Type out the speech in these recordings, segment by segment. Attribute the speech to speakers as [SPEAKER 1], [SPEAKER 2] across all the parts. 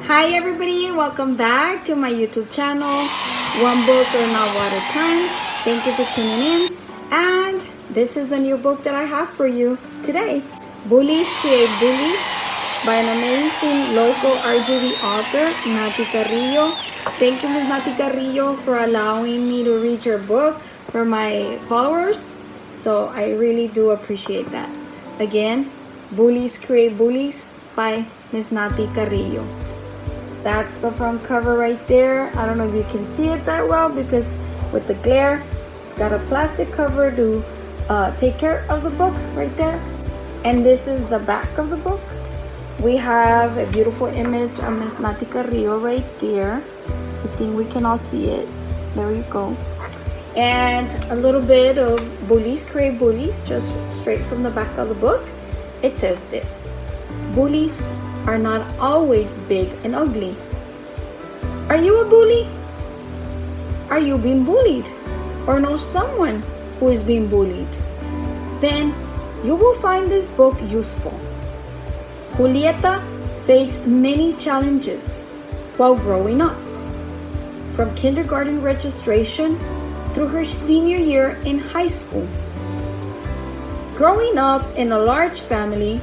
[SPEAKER 1] Hi everybody, welcome back to my YouTube channel, One Book or Novel at a Time. Thank you for tuning in. And this is the new book that I have for you today. Bullies Create Bullies by an amazing local RGV author, Nati Carrillo. Thank you, Ms. Nati Carrillo, for allowing me to read your book for my followers. So I really do appreciate that. Again, Bullies Create Bullies by Ms. Nati Carrillo. That's the front cover right there. I don't know if you can see it that well because with the glare, it's got a plastic cover to take care of the book right there. And this is the back of the book. We have a beautiful image of Ms. Nati Carrillo right there. I think we can all see it. There you go. And a little bit of Bullies Create Bullies, just straight from the back of the book. It says this: bullies are not always big and ugly. Are you a bully? Are you being bullied? Or know someone who is being bullied? Then you will find this book useful. Julieta faced many challenges while growing up. From kindergarten registration through her senior year in high school. Growing up in a large family,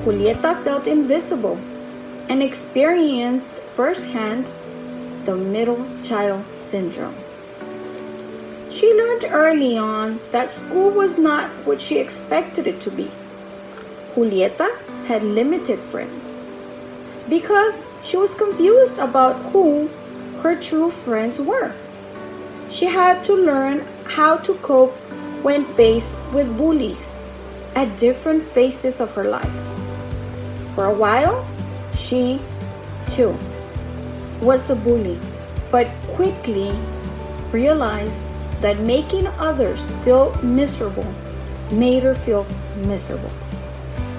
[SPEAKER 1] Julieta felt invisible and experienced firsthand the middle child syndrome. She learned early on that school was not what she expected it to be. Julieta had limited friends because she was confused about who her true friends were. She had to learn how to cope when faced with bullies at different phases of her life. For a while, she, too, was a bully, but quickly realized that making others feel miserable made her feel miserable.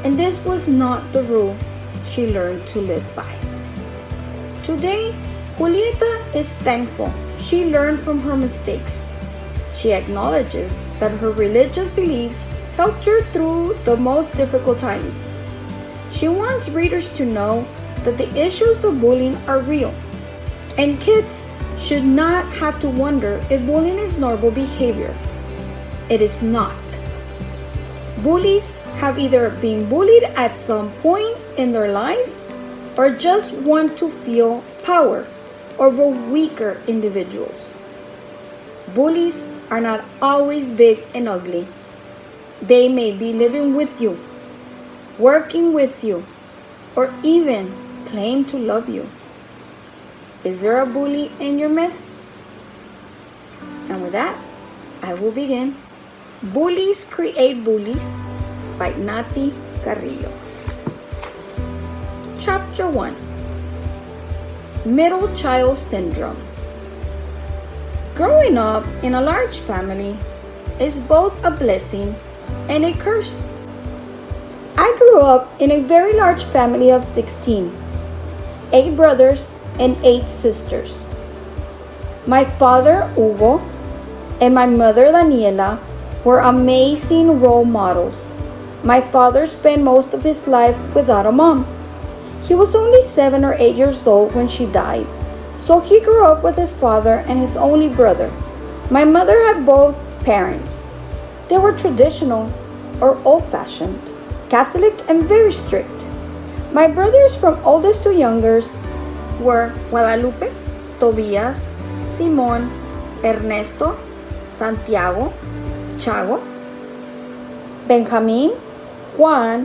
[SPEAKER 1] And this was not the rule she learned to live by. Today, Julieta is thankful she learned from her mistakes. She acknowledges that her religious beliefs helped her through the most difficult times. She wants readers to know that the issues of bullying are real, and kids should not have to wonder if bullying is normal behavior. It is not. Bullies have either been bullied at some point in their lives or just want to feel power over weaker individuals. Bullies are not always big and ugly. They may be living with you, working with you, or even claim to love you. Is there a bully in your midst? And with that, I will begin. Bullies Create Bullies by Nati Carrillo. Chapter 1: Middle Child Syndrome. Growing up in a large family is both a blessing and a curse. I grew up in a very large family of 16, 8 brothers and 8 sisters. My father, Hugo, and my mother, Daniela, were amazing role models. My father spent most of his life without a mom. He was only 7 or 8 years old when she died, so he grew up with his father and his only brother. My mother had both parents. They were traditional or old-fashioned, Catholic and very strict. My brothers from oldest to youngest were Guadalupe, Tobias, Simón, Ernesto, Santiago, Chago, Benjamin, Juan,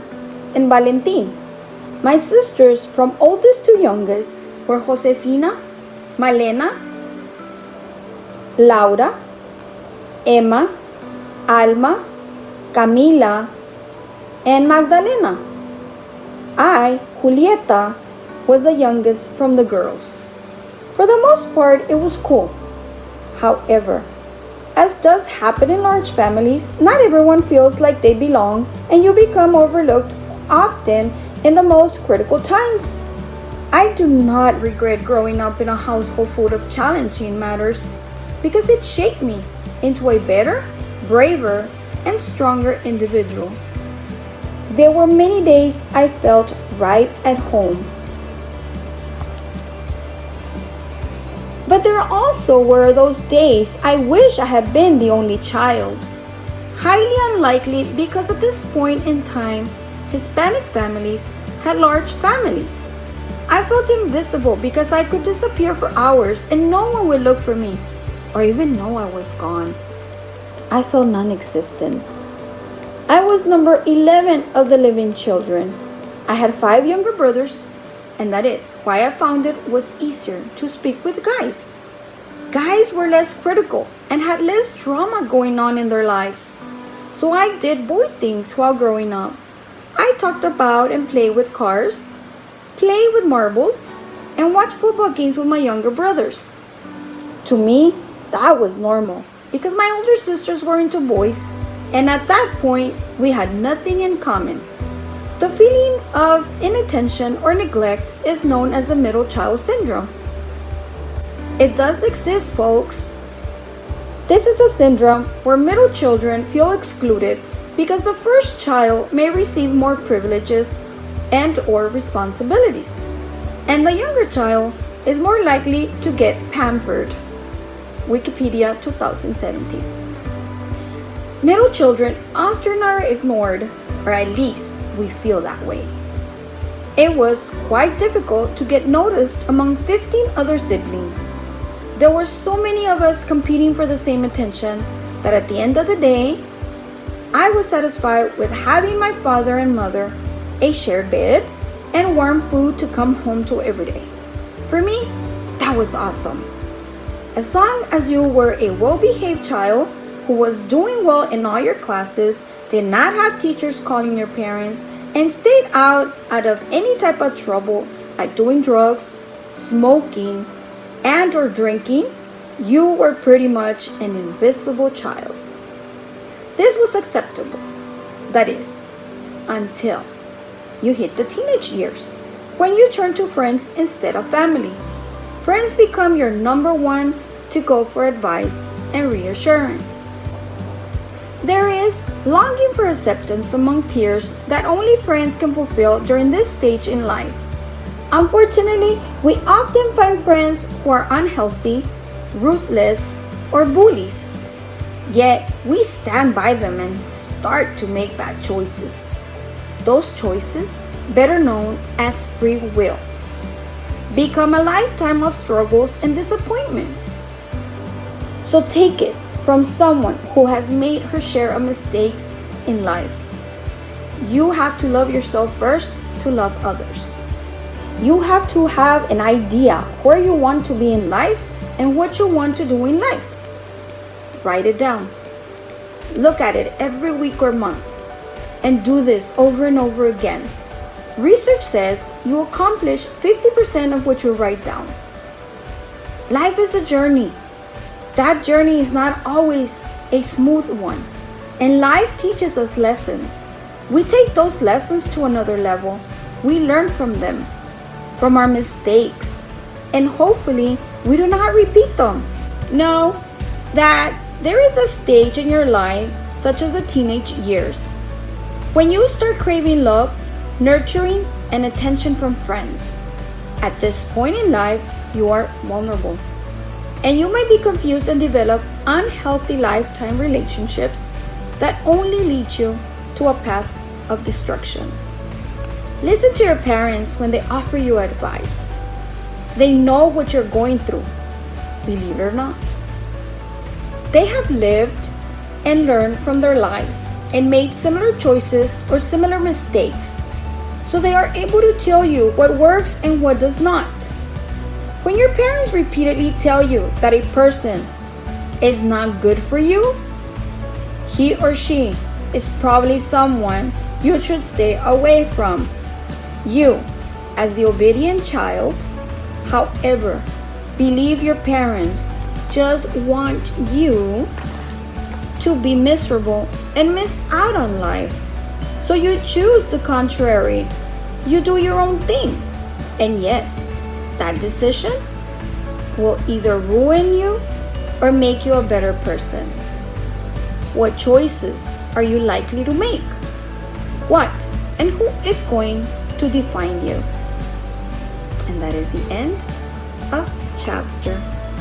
[SPEAKER 1] and Valentin. My sisters from oldest to youngest were Josefina, Malena, Laura, Emma, Alma, Camila, and Magdalena. I, Julieta, was the youngest from the girls. For the most part, it was cool. However, as does happen in large families, not everyone feels like they belong, and you become overlooked often in the most critical times. I do not regret growing up in a household full of challenging matters because it shaped me into a better, braver, and stronger individual. There were many days I felt right at home. But there also were those days I wish I had been the only child. Highly unlikely because at this point in time, Hispanic families had large families. I felt invisible because I could disappear for hours and no one would look for me or even know I was gone. I felt non-existent. I was number 11 of the living children. I had 5 younger brothers, and that is why I found it was easier to speak with guys. Guys were less critical and had less drama going on in their lives. So I did boy things while growing up. I talked about and played with cars, played with marbles, and watched football games with my younger brothers. To me, that was normal because my older sisters were into boys, and at that point, we had nothing in common. The feeling of inattention or neglect is known as the middle child syndrome. It does exist, folks. This is a syndrome where middle children feel excluded because the first child may receive more privileges and/or responsibilities, and the younger child is more likely to get pampered. Wikipedia 2017. Middle children often are ignored, or at least we feel that way. It was quite difficult to get noticed among 15 other siblings. There were so many of us competing for the same attention that at the end of the day, I was satisfied with having my father and mother, a shared bed, and warm food to come home to every day. For me, that was awesome. As long as you were a well-behaved child who was doing well in all your classes, did not have teachers calling your parents, and stayed out of any type of trouble like doing drugs, smoking, and/or drinking, you were pretty much an invisible child. This was acceptable. That is, until you hit the teenage years, when you turn to friends instead of family. Friends become your number one to go for advice and reassurance. There is longing for acceptance among peers that only friends can fulfill during this stage in life. Unfortunately, we often find friends who are unhealthy, ruthless, or bullies. Yet, we stand by them and start to make bad choices. Those choices, better known as free will, become a lifetime of struggles and disappointments. So take it from someone who has made her share of mistakes in life. You have to love yourself first to love others. You have to have an idea where you want to be in life and what you want to do in life. Write it down. Look at it every week or month and do this over and over again. Research says you accomplish 50% of what you write down. Life is a journey. That journey is not always a smooth one, and life teaches us lessons. We take those lessons to another level. We learn from them, from our mistakes, and hopefully we do not repeat them. Know that there is a stage in your life, such as the teenage years, when you start craving love, nurturing, and attention from friends. At this point in life, you are vulnerable, and you might be confused and develop unhealthy lifetime relationships that only lead you to a path of destruction. Listen to your parents when they offer you advice. They know what you're going through, believe it or not. They have lived and learned from their lives and made similar choices or similar mistakes, so they are able to tell you what works and what does not. When your parents repeatedly tell you that a person is not good for you, he or she is probably someone you should stay away from. You, as the obedient child, however, believe your parents just want you to be miserable and miss out on life. So you choose the contrary. You do your own thing. And yes, that decision will either ruin you or make you a better person. What choices are you likely to make? What and who is going to define you? And that is the end of chapter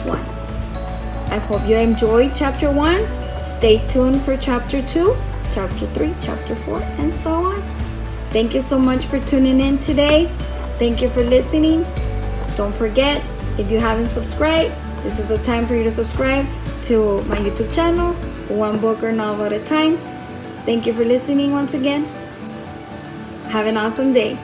[SPEAKER 1] 1. I hope you enjoyed chapter 1. Stay tuned for chapter 2, chapter 3, chapter 4, and so on. Thank you so much for tuning in today. Thank you for listening. Don't forget, if you haven't subscribed, this is the time for you to subscribe to my YouTube channel, One Book or Novel at a Time. Thank you for listening once again. Have an awesome day.